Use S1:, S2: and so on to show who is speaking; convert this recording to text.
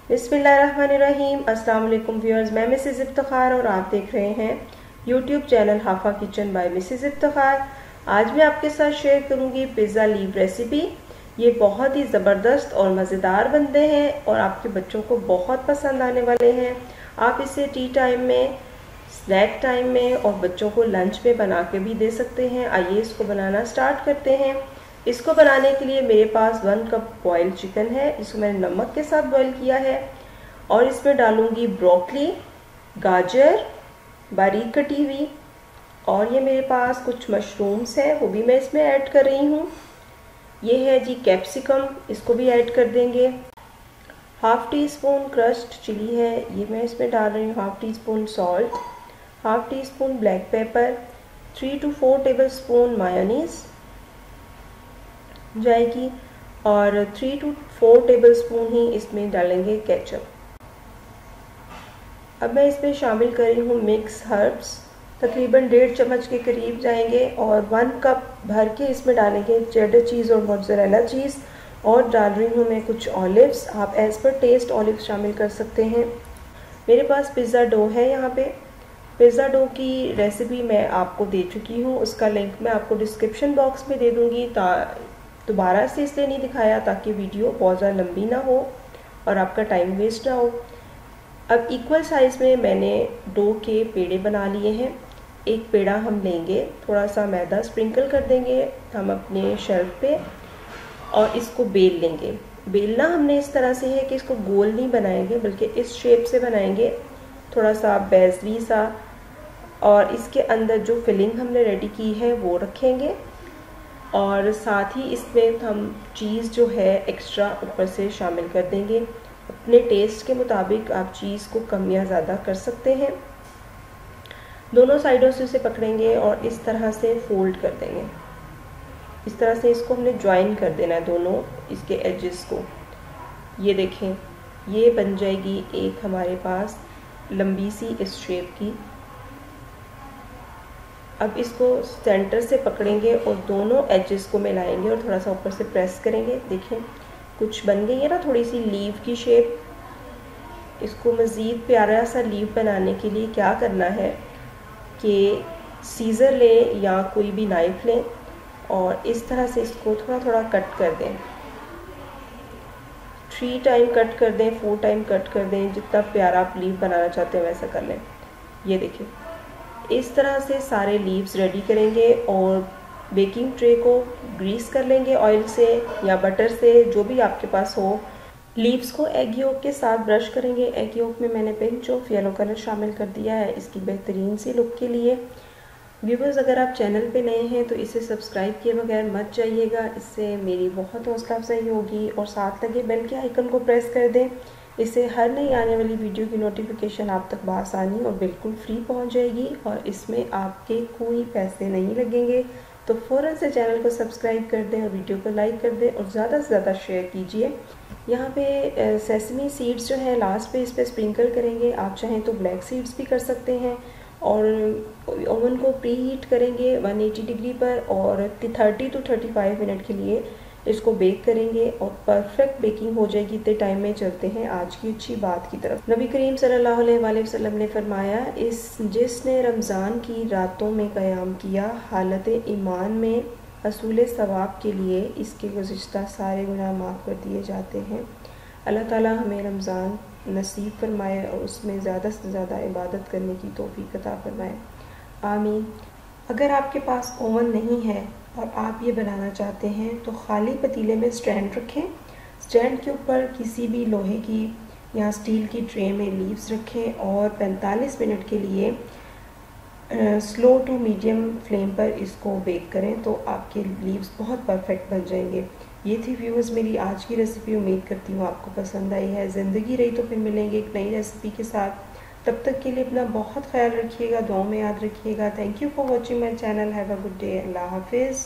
S1: बिस्मिल्लाहिर्रहमानिर्रहीम। अस्सलाम वालेकुम व्यूअर्स, मैं मिसेस इफ्तिखार और आप देख रहे हैं YouTube channel Hafa kitchen by Mrs Iftikhar. आज मैं आपके साथ शेयर करूंगी पिज़्ज़ा लीव रेसिपी। ये बहुत ही ज़बरदस्त और मज़ेदार बनते हैं और आपके बच्चों को बहुत पसंद आने वाले हैं। आप इसे टी टाइम में, स्नैक टाइम में और बच्चों को लंच में बना के भी दे सकते हैं। आइए इसको बनाना स्टार्ट करते हैं। इसको बनाने के लिए मेरे पास 1 कप बॉयल चिकन है। इसको मैंने नमक के साथ बॉयल किया है और इसमें डालूंगी ब्रोकली, गाजर बारीक कटी हुई, और ये मेरे पास कुछ मशरूम्स हैं, वो भी मैं इसमें ऐड कर रही हूँ। ये है जी कैप्सिकम, इसको भी ऐड कर देंगे। Half teaspoon crushed chilli है, ये मैं इसमें डाल रही हूँ। Half teaspoon salt, half teaspoon black pepper, 3 to 4 tablespoon mayonnaise जाएगी और 3 to 4 टेबल स्पून ही इसमें डालेंगे केचप। अब मैं इसमें शामिल कर रही हूँ मिक्स हर्ब्स, तकरीबन 1.5 चम्मच के करीब जाएंगे, और 1 कप भर के इसमें डालेंगे चेडर चीज़ और मोज़रेला चीज़, और डाल रही हूँ मैं कुछ ऑलिव्स। आप एज़ पर टेस्ट ऑलिव शामिल कर सकते हैं। मेरे पास पिज़्ज़ा डो है। यहाँ पे पिज़्ज़ा डो की रेसिपी मैं आपको दे चुकी हूँ, उसका लिंक मैं आपको डिस्क्रिप्शन बॉक्स में दे दूँगी। दोबारा से इसलिए नहीं दिखाया ताकि वीडियो बहुत ज़्यादा लंबी ना हो और आपका टाइम वेस्ट ना हो। अब इक्वल साइज़ में मैंने डो के पेड़े बना लिए हैं। एक पेड़ा हम लेंगे, थोड़ा सा मैदा स्प्रिंकल कर देंगे हम अपने शेल्फ पे और इसको बेल लेंगे। बेलना हमने इस तरह से है कि इसको गोल नहीं बनाएंगे बल्कि इस शेप से बनाएंगे, थोड़ा सा बेजली सा, और इसके अंदर जो फिलिंग हमने रेडी की है वो रखेंगे, और साथ ही इसमें हम चीज़ जो है एक्स्ट्रा ऊपर से शामिल कर देंगे। अपने टेस्ट के मुताबिक आप चीज़ को कम या ज़्यादा कर सकते हैं। दोनों साइडों से इसे पकड़ेंगे और इस तरह से फोल्ड कर देंगे। इस तरह से इसको हमने ज्वाइन कर देना है, दोनों इसके एजेस को। ये देखें, ये बन जाएगी एक हमारे पास लंबी सी इस शेप की। अब इसको सेंटर से पकड़ेंगे और दोनों एजेस को मिलाएंगे और थोड़ा सा ऊपर से प्रेस करेंगे। देखें कुछ बन गई है ना थोड़ी सी लीव की शेप। इसको मज़ीद प्यारा सा लीव बनाने के लिए क्या करना है कि सीज़र लें या कोई भी नाइफ़ लें और इस तरह से इसको थोड़ा थोड़ा कट कर दें। 3 टाइम कट कर दें, 4 टाइम कट कर दें, जितना प्यारा आप लीव बनाना चाहते हैं वैसा कर लें। ये देखिए इस तरह से सारे लीव्स रेडी करेंगे और बेकिंग ट्रे को ग्रीस कर लेंगे ऑयल से या बटर से, जो भी आपके पास हो। लीव्स को एग योक के साथ ब्रश करेंगे। एग योक में मैंने पिंच ऑफ येलो कलर शामिल कर दिया है इसकी बेहतरीन सी लुक के लिए। व्यूवर्स, अगर आप चैनल पे नए हैं तो इसे सब्सक्राइब किए बगैर मत जाइएगा, इससे मेरी बहुत हौसला अफजाई होगी, और साथ लगे बेल के आइकन को प्रेस कर दें। इससे हर नई आने वाली वीडियो की नोटिफिकेशन आप तक बआसानी और बिल्कुल फ्री पहुंच जाएगी, और इसमें आपके कोई पैसे नहीं लगेंगे। तो फ़ौरन से चैनल को सब्सक्राइब कर दें और वीडियो को लाइक कर दें और ज़्यादा से ज़्यादा शेयर कीजिए। यहाँ पे सेसमी सीड्स जो है लास्ट पे इस पर स्प्रिंकल करेंगे। आप चाहें तो ब्लैक सीड्स भी कर सकते हैं, और ओवन को प्री हीट करेंगे 180 डिग्री पर और 30 to 35 मिनट के लिए इसको बेक करेंगे और परफेक्ट बेकिंग हो जाएगी। इतने टाइम में चलते हैं आज की अच्छी बात की तरफ। नबी करीम सल्लल्लाहु अलैहि वसल्लम ने फरमाया, जिसने रमज़ान की रातों में क़याम किया हालत ईमान में असूल सवाब के लिए, इसके गुज़िश्ता सारे गुनाह माफ़ कर दिए जाते हैं। अल्लाह ताला हमें रमज़ान नसीब फरमाए और उसमें ज़्यादा से ज़्यादा इबादत करने की तौफीक अता फरमाए, आमीन। अगर आपके पास ओवन नहीं है और आप ये बनाना चाहते हैं तो खाली पतीले में स्टैंड रखें। स्टैंड के ऊपर किसी भी लोहे की या स्टील की ट्रे में लीव्स रखें और 45 मिनट के लिए स्लो टू मीडियम फ्लेम पर इसको बेक करें, तो आपके लीव्स बहुत परफेक्ट बन जाएंगे। ये थी व्यूअर्स मेरी आज की रेसिपी। उम्मीद करती हूँ आपको पसंद आई है। ज़िंदगी रही तो फिर मिलेंगे एक नई रेसिपी के साथ। तब तक के लिए अपना बहुत ख्याल रखिएगा, दुआओं में याद रखिएगा। Thank you for watching my channel. Have a good day. Allah हाफिज़।